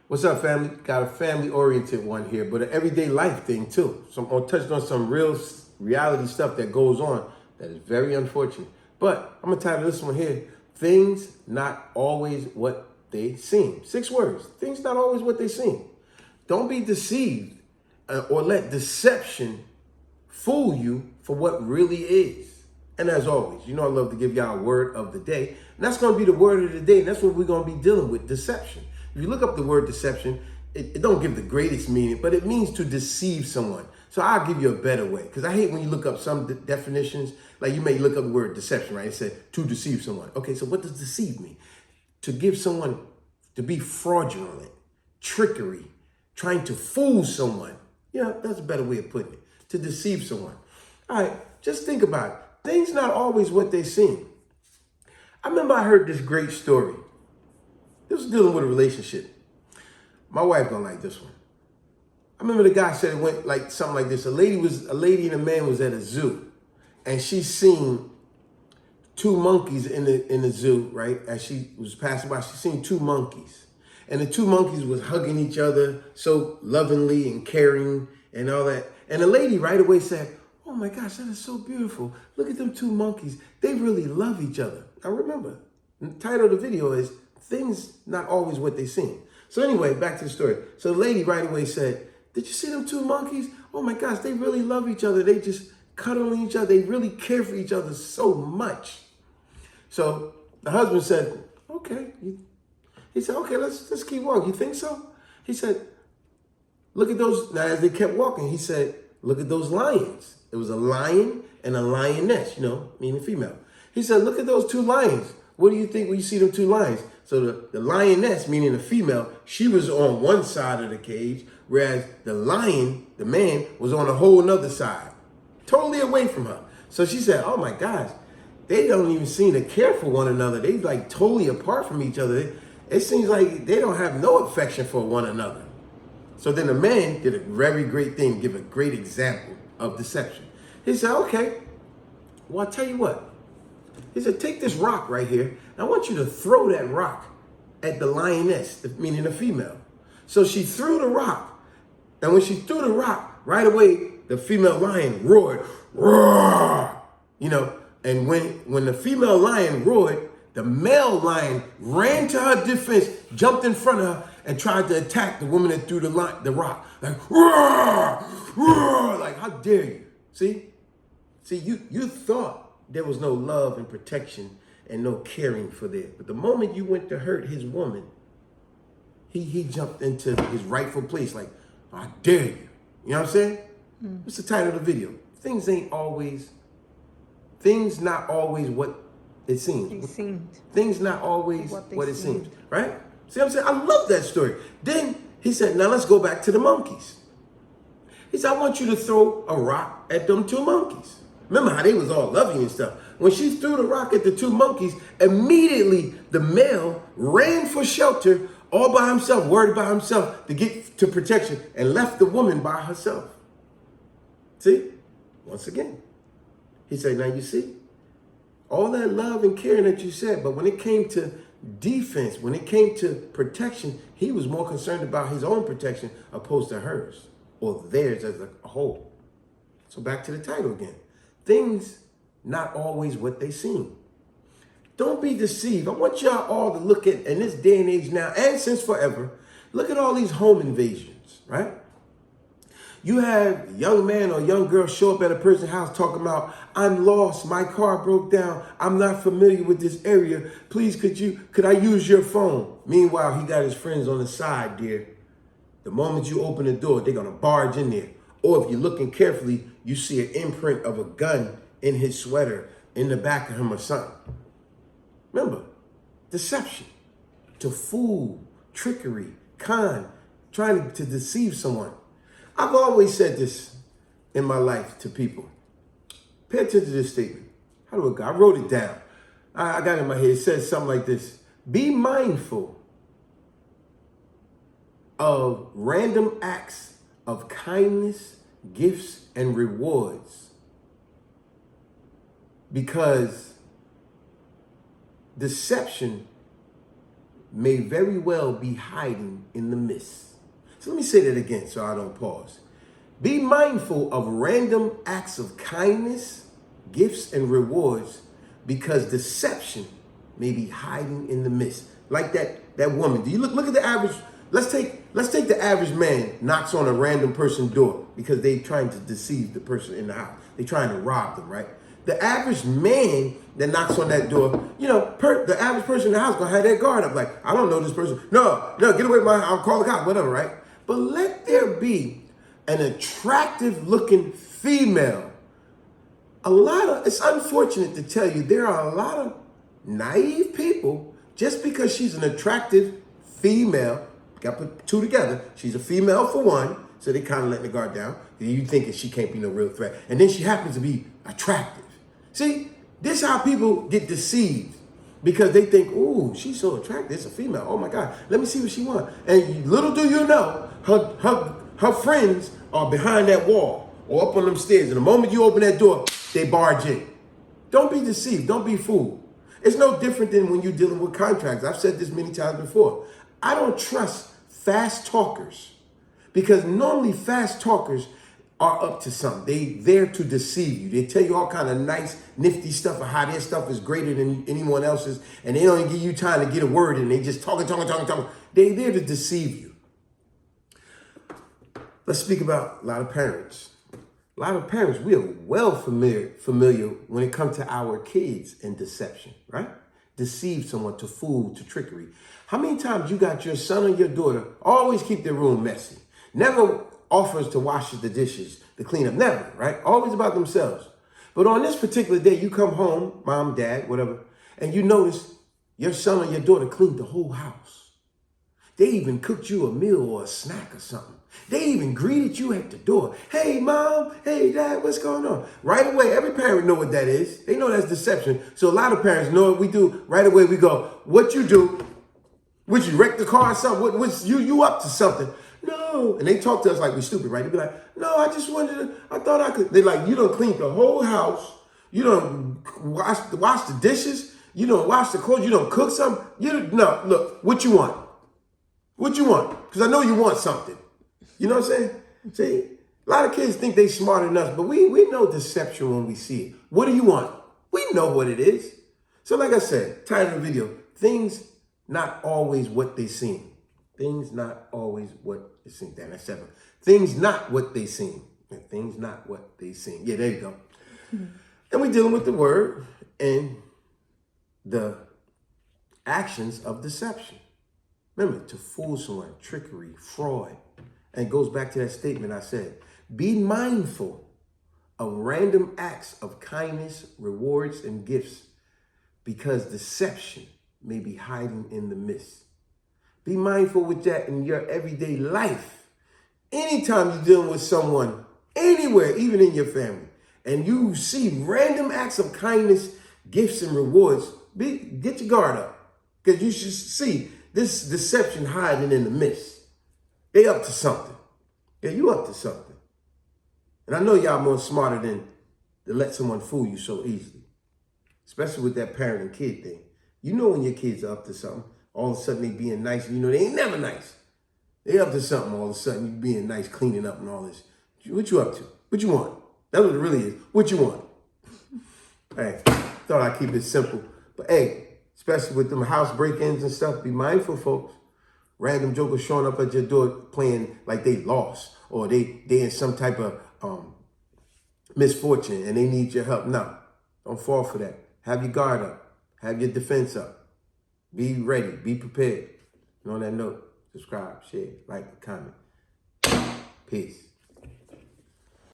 What's up, family? Got a family-oriented one here, but an everyday life thing too. So I'm gonna touch on some real reality stuff that goes on that is very unfortunate. But I'm gonna title this one here, Things Not Always What They Seem. 6 words, things not always what they seem. Don't be deceived or let deception fool you for what really is. And as always, you know I love to give y'all a word of the day. And that's going to be the word of the day. And that's what we're going to be dealing with, deception. If you look up the word deception, it don't give the greatest meaning, but it means to deceive someone. So I'll give you a better way. Because I hate when you look up some definitions. Like you may look up the word deception, right? It said to deceive someone. Okay, so what does deceive mean? To give someone, to be fraudulent, trickery, trying to fool someone. Yeah, that's a better way of putting it. To deceive someone. All right, just think about it. Things not always what they seem. I remember I heard this great story. This was dealing with a relationship. My wife don't like this one. I remember the guy said it went like something like this. A lady and a man was at a zoo, and she seen 2 monkeys in the zoo, right? As she was passing by, she seen 2 monkeys. And the 2 monkeys was hugging each other so lovingly and caring and all that. And the lady right away said, "Oh my gosh, that is so beautiful. Look at them 2 monkeys. They really love each other." Now remember, the title of the video is Things Not Always What They Seem. So anyway, back to the story. So the lady right away said, "Did you see them 2 monkeys? Oh my gosh, they really love each other. They just cuddle each other. They really care for each other so much." So the husband said, "Okay." He said, "Okay, let's keep walking. You think so?" He said, "Look at those." Now, as they kept walking, he said, "Look at those lions." It was a lion and a lioness, meaning female. He said, "Look at those 2 lions. What do you think when you see them 2 lions?" So the lioness, meaning the female, she was on one side of the cage, whereas the lion, the man, was on a whole nother side, totally away from her. So she said, "Oh my gosh, they don't even seem to care for one another. They like totally apart from each other. It seems like they don't have no affection for one another." So then the man did a very great thing, give a great example of deception. He said, "Okay, well, I'll tell you what." He said, "Take this rock right here, and I want you to throw that rock at the lioness, meaning the female." So she threw the rock, and when she threw the rock, right away, the female lion roared, roar, and when the female lion roared, the male lion ran to her defense, jumped in front of her, and tried to attack the woman that threw the rock. Like, roar, roar, like, how dare you? See, you thought there was no love and protection and no caring for there. But the moment you went to hurt his woman, he jumped into his rightful place, like, "I dare you." You know what I'm saying? What's the title of the video? Things not always what it seems. They seemed. Things not always what it seemed. seems, right? See what I'm saying? I love that story. Then he said, "Now let's go back to the monkeys." He said, "I want you to throw a rock at them 2 monkeys." Remember how they was all loving and stuff. When she threw the rock at the 2 monkeys, immediately the male ran for shelter all by himself, worried by himself to get to protection, and left the woman by herself. See? Once again. He said, "Now you see? All that love and caring that you said, but when it came to defense, when it came to protection, he was more concerned about his own protection opposed to hers or theirs as a whole." So back to the title again. Things not always what they seem. Don't be deceived. I want y'all all to look at, in this day and age now, and since forever, look at all these home invasions, right? You have a young man or young girl show up at a person's house talking about, "I'm lost, my car broke down, I'm not familiar with this area. Please, could I use your phone?" Meanwhile, he got his friends on the side, dear. The moment you open the door, they're gonna barge in there. Or if you're looking carefully, you see an imprint of a gun in his sweater, in the back of him or something. Remember, deception, to fool, trickery, con, trying to deceive someone. I've always said this in my life to people. Pay attention to this statement. How do it go? I wrote it down. I got it in my head. It says something like this. Be mindful of random acts of kindness, gifts, and rewards, because deception may very well be hiding in the mist. So let me say that again so I don't pause. Be mindful of random acts of kindness, gifts, and rewards because deception may be hiding in the midst. Like that woman. Do you look at the average? Let's take the average man knocks on a random person's door because they're trying to deceive the person in the house. They're trying to rob them, right? The average man that knocks on that door, the average person in the house gonna have their guard up, like, I don't know this person. No, get away from my house, I'll call the cops, whatever, right? But let there be an attractive looking female. It's unfortunate to tell you, there are a lot of naive people, just because she's an attractive female, got to put two together, she's a female for one, so they kind of let the guard down. You thinking she can't be no real threat. And then she happens to be attractive. See, this is how people get deceived, because they think, ooh, she's so attractive, it's a female, oh my God, let me see what she wants. And little do you know, her friends are behind that wall or up on them stairs. And the moment you open that door, they barge in. Don't be deceived, don't be fooled. It's no different than when you're dealing with contracts. I've said this many times before. I don't trust fast talkers, because normally fast talkers are up to something. They there to deceive you. They tell you all kind of nice, nifty stuff of how their stuff is greater than anyone else's, and they don't give you time to get a word in. They just talking. They're there to deceive you. Let's speak about a lot of parents. A lot of parents, we are well familiar when it comes to our kids and deception, right? Deceive someone, to fool, to trickery. How many times you got your son or your daughter always keep their room messy? Never offers to wash the dishes, to clean up, never, right? Always about themselves. But on this particular day, you come home, mom, dad, whatever, and you notice your son or your daughter cleaned the whole house. They even cooked you a meal or a snack or something. They even greeted you at the door. Hey, mom. Hey, dad, what's going on? Right away, every parent know what that is. They know that's deception. So a lot of parents know what we do. Right away, we go, what you do? Would you wreck the car or something? You up to something? No. And they talk to us like we're stupid, right? They be like, no, I just I thought I could. They're like, you don't clean the whole house. You don't wash the dishes. You don't wash the clothes. You don't cook something. No, look, what you want? What you want? Because I know you want something. You know what I'm saying? See, a lot of kids think they smarter than us, but we know deception when we see it. What do you want? We know what it is. So like I said, title of the video, things not always what they seem. Things not always what they seem. Damn, that's 7. Things not what they seem. Things not what they seem. Yeah, there you go. And we're dealing with the word and the actions of deception. Remember, to fool someone, trickery, fraud. And it goes back to that statement I said, be mindful of random acts of kindness, rewards, and gifts, because deception may be hiding in the midst. Be mindful with that in your everyday life. Anytime you're dealing with someone, anywhere, even in your family, and you see random acts of kindness, gifts, and rewards, get your guard up, because you should see this deception hiding in the midst. They up to something. Yeah, you up to something. And I know y'all more smarter than to let someone fool you so easily, especially with that parent and kid thing. You know when your kids are up to something, all of a sudden they being nice, and you know they ain't never nice. They up to something all of a sudden, you being nice, cleaning up and all this. What you up to? What you want? That's what it really is. What you want? Hey, thought I'd keep it simple. But hey, especially with them house break-ins and stuff, be mindful, folks. Random jokers showing up at your door playing like they lost, or they in some type of misfortune and they need your help. No, don't fall for that. Have your guard up. Have your defense up. Be ready. Be prepared. And on that note, subscribe, share, like, comment. Peace.